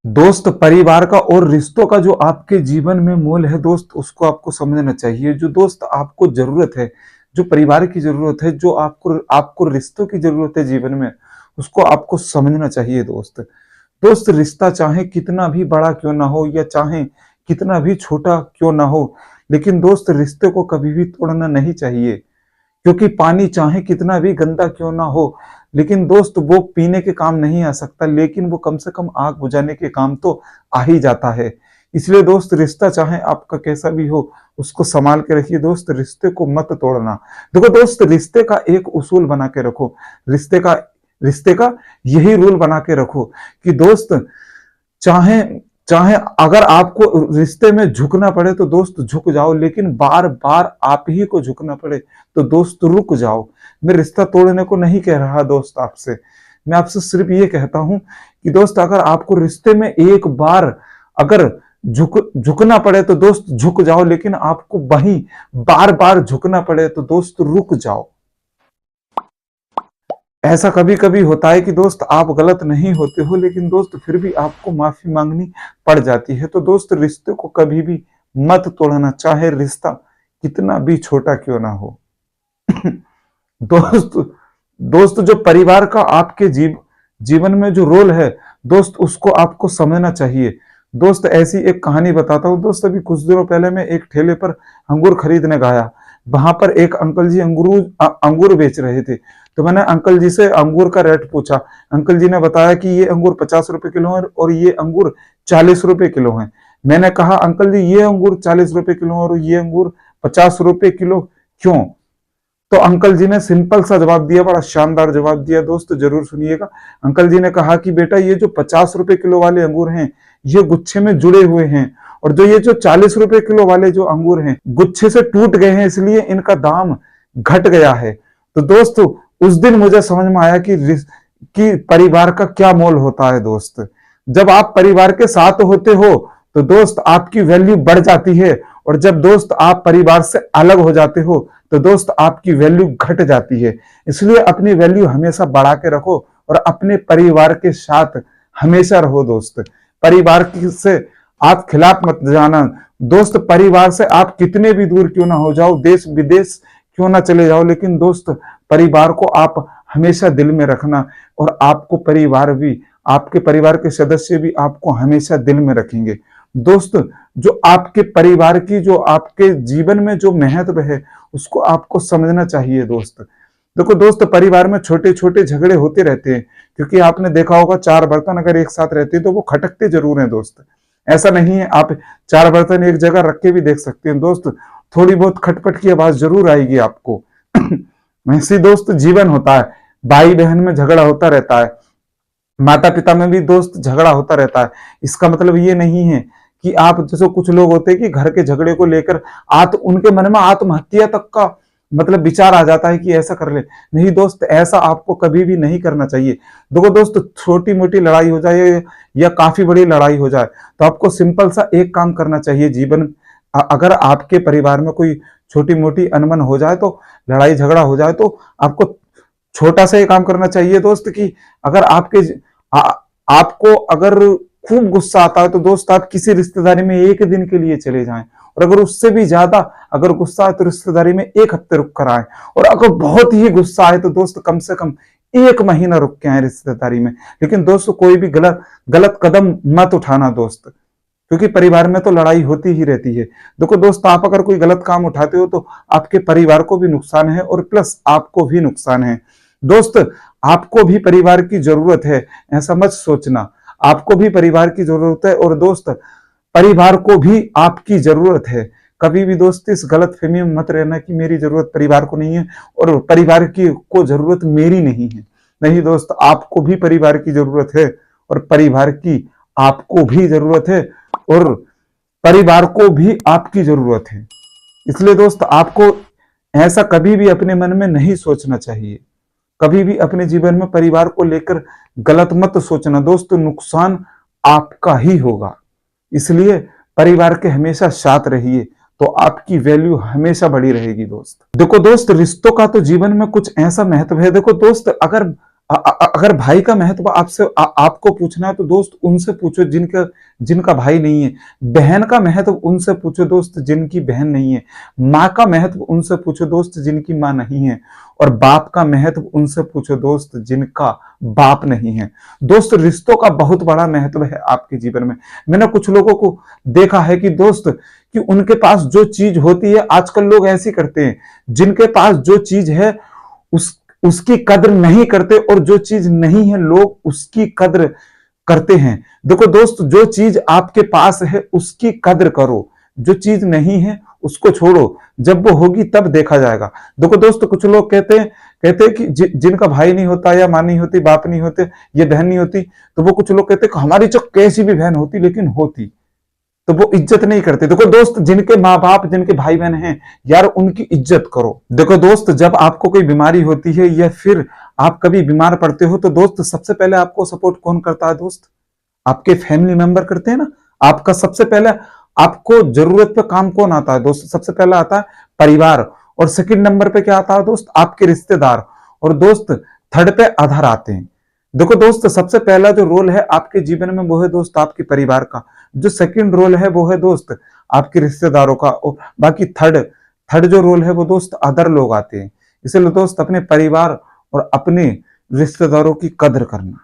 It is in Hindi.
दोस्त, परिवार का और रिश्तों का जो आपके जीवन में मोल है दोस्त, उसको आपको समझना चाहिए। जो दोस्त आपको जरूरत है, जो परिवार की जरूरत है, जो आपको आपको रिश्तों की जरूरत है जीवन में, उसको आपको समझना चाहिए दोस्त। दोस्त, रिश्ता चाहे कितना भी बड़ा क्यों ना हो या चाहे कितना भी छोटा क्यों ना हो, लेकिन दोस्त रिश्ते को कभी भी तोड़ना नहीं चाहिए। क्योंकि पानी चाहे कितना भी गंदा क्यों ना हो, लेकिन दोस्त वो पीने के काम नहीं आ सकता, लेकिन वो कम से कम आग बुझाने के काम तो आ ही जाता है। इसलिए दोस्त, रिश्ता चाहे आपका कैसा भी हो, उसको संभाल के रखिए दोस्त, रिश्ते को मत तोड़ना। देखो दोस्त, रिश्ते का एक उसूल बना के रखो, रिश्ते का यही रूल बना के रखो कि दोस्त, चाहे चाहे अगर आपको रिश्ते में झुकना पड़े तो दोस्त झुक जाओ, लेकिन बार बार आप ही को झुकना पड़े तो दोस्त रुक जाओ। मैं रिश्ता तोड़ने को नहीं कह रहा दोस्त आपसे, मैं आपसे सिर्फ ये कहता हूं कि दोस्त, अगर आपको रिश्ते में एक बार अगर झुकना पड़े तो दोस्त झुक जाओ, लेकिन आपको वहीं बार बार झुकना पड़े तो दोस्त रुक जाओ। ऐसा कभी कभी होता है कि दोस्त आप गलत नहीं होते हो, लेकिन दोस्त फिर भी आपको माफी मांगनी पड़ जाती है। तो दोस्त, रिश्ते को कभी भी मत तोड़ना, चाहे रिश्ता कितना भी छोटा क्यों ना हो। दोस्त दोस्त जो परिवार का आपके जीवन में जो रोल है दोस्त, उसको आपको समझना चाहिए। दोस्त, ऐसी एक कहानी बताता हूँ दोस्त। अभी कुछ दिनों पहले मैं एक ठेले पर अंगूर खरीदने गया। वहां पर एक अंकल जी अंगूर बेच रहे थे। तो मैंने अंकल जी से अंगूर का रेट पूछा। अंकल जी ने बताया कि ये अंगूर 50 रुपए किलो है और ये अंगूर 40 रुपए किलो है। मैंने कहा, अंकल जी ये अंगूर 40 रुपए किलो और ये अंगूर 50 रुपए किलो क्यों? तो अंकल जी ने सिंपल सा जवाब दिया, बड़ा शानदार जवाब दिया दोस्त, जरूर सुनिएगा। अंकल जी ने कहा कि बेटा, ये जो 50 रुपए किलो वाले अंगूर हैं, ये गुच्छे में जुड़े हुए हैं, और जो ये जो 40 रुपए किलो वाले जो अंगूर हैं, गुच्छे से टूट गए हैं, इसलिए इनका दाम घट गया है। तो दोस्त, उस दिन मुझे समझ में आया कि परिवार का क्या मोल होता है दोस्त। जब आप परिवार के साथ होते हो तो दोस्त आपकी वैल्यू बढ़ जाती है, और जब दोस्त आप परिवार से अलग हो जाते हो तो दोस्त आपकी वैल्यू घट जाती है। इसलिए अपनी वैल्यू हमेशा बढ़ा के रखो और अपने परिवार के साथ हमेशा रहो दोस्त। परिवार से आप खिलाफ मत जाना दोस्त। परिवार से आप कितने भी दूर क्यों ना हो जाओ, देश विदेश क्यों ना चले जाओ, लेकिन दोस्त परिवार को आप हमेशा दिल में रखना, और आपको परिवार भी, आपके परिवार के सदस्य भी आपको हमेशा दिल में रखेंगे दोस्त। जो आपके परिवार की, जो आपके जीवन में जो महत्व है, उसको आपको समझना चाहिए दोस्त। देखो दोस्त, परिवार में छोटे छोटे झगड़े होते रहते हैं, क्योंकि आपने देखा होगा 4 बर्तन अगर एक साथ रहते हैं तो वो खटकते जरूर हैं दोस्त। ऐसा नहीं है, आप 4 बर्तन एक जगह रख के भी देख सकते हैं दोस्त, थोड़ी बहुत खटपट की आवाज जरूर आएगी आपको। वैसे दोस्त जीवन होता है, भाई बहन में झगड़ा होता रहता है, माता पिता में भी दोस्त झगड़ा होता रहता है। इसका मतलब ये नहीं है कि आप, जैसे कुछ लोग होते हैं कि घर के झगड़े को लेकर उनके मन में आत्महत्या तक का मतलब विचार आ जाता है कि ऐसा कर ले। नहीं दोस्त, ऐसा आपको कभी भी नहीं करना चाहिए। देखो दोस्त, छोटी मोटी लड़ाई हो जाए या काफी बड़ी लड़ाई हो जाए तो आपको सिंपल सा एक काम करना चाहिए जीवन। अगर आपके परिवार में कोई छोटी मोटी अनबन हो जाए, तो लड़ाई झगड़ा हो जाए, तो आपको छोटा सा ये काम करना चाहिए दोस्त कि अगर आपको अगर खूब गुस्सा आता है तो दोस्त आप किसी रिश्तेदारी में 1 दिन के लिए चले जाएं, और अगर उससे भी ज्यादा अगर गुस्सा है तो रिश्तेदारी में 1 हफ्ते रुक कर आए, और अगर बहुत ही गुस्सा है तो दोस्त कम से कम 1 महीना रुक के आए रिश्तेदारी में। लेकिन दोस्त, कोई भी गलत कदम मत उठाना दोस्त, क्योंकि परिवार में तो लड़ाई होती ही रहती है। देखो दोस्त, आप अगर कोई गलत काम उठाते हो तो आपके परिवार को भी नुकसान है और प्लस आपको भी नुकसान है दोस्त। आपको भी परिवार की जरूरत है, ऐसा मत सोचना। आपको भी परिवार की जरूरत है, और दोस्त परिवार को भी आपकी जरूरत है। कभी भी दोस्त इस गलत फहमी में मत रहना कि मेरी जरूरत परिवार को नहीं है और परिवार की को जरूरत मेरी नहीं है। नहीं दोस्त, आपको भी परिवार की जरूरत है और परिवार की आपको भी जरूरत है, और परिवार को भी आपकी जरूरत है। इसलिए दोस्त, आपको ऐसा कभी भी अपने मन में नहीं सोचना चाहिए। कभी भी अपने जीवन में परिवार को लेकर गलत मत सोचना दोस्त, नुकसान आपका ही होगा। इसलिए परिवार के हमेशा साथ रहिए, तो आपकी वैल्यू हमेशा बड़ी रहेगी दोस्त। देखो दोस्त, रिश्तों का तो जीवन में कुछ ऐसा महत्व है। देखो दोस्त, अगर भाई का महत्व आपको पूछना है तो दोस्त उनसे पूछो जिनका भाई नहीं है। बहन का महत्व उनसे पूछो दोस्त जिनकी बहन नहीं है। माँ का महत्व उनसे पूछो दोस्त जिनकी माँ नहीं है। और बाप का महत्व उनसे पूछो दोस्त जिनका बाप नहीं है। दोस्त, रिश्तों का बहुत बड़ा महत्व है आपके जीवन में। मैंने कुछ लोगों को देखा है कि दोस्त कि उनके पास जो चीज होती है, आजकल लोग ऐसे करते हैं, जिनके पास जो चीज है उसकी कद्र नहीं करते, और जो चीज नहीं है लोग उसकी कद्र करते हैं। देखो दोस्त, जो चीज आपके पास है उसकी कद्र करो, जो चीज नहीं है उसको छोड़ो, जब वो होगी तब देखा जाएगा। देखो दोस्त, कुछ लोग कहते हैं कि जिनका भाई नहीं होता या माँ नहीं होती, बाप नहीं होते, ये बहन नहीं होती, तो वो कुछ लोग कहते हैं कि हमारी जो कैसी भी बहन होती लेकिन होती, तो वो इज्जत नहीं करते। देखो दोस्त, जिनके माँ बाप, जिनके भाई बहन हैं यार, उनकी इज्जत करो। देखो दोस्त, जब आपको कोई बीमारी होती है या फिर आप कभी बीमार पड़ते हो तो दोस्त सबसे पहले आपको सपोर्ट कौन करता है दोस्त? आपके फैमिली मेंबर करते हैं ना। आपका सबसे पहले आपको जरूरत पे काम कौन आता है दोस्त? सबसे पहले आता है परिवार, और सेकंड नंबर पे क्या आता है दोस्त? आपके रिश्तेदार, और दोस्त थर्ड पे आधार आते हैं। देखो दोस्त, सबसे पहला जो रोल है आपके जीवन में वो है दोस्त आपके परिवार का। जो सेकंड रोल है वो है दोस्त आपके रिश्तेदारों का, और बाकी थर्ड जो रोल है वो दोस्त अदर लोग आते हैं। इसलिए दोस्त अपने परिवार और अपने रिश्तेदारों की कद्र करना।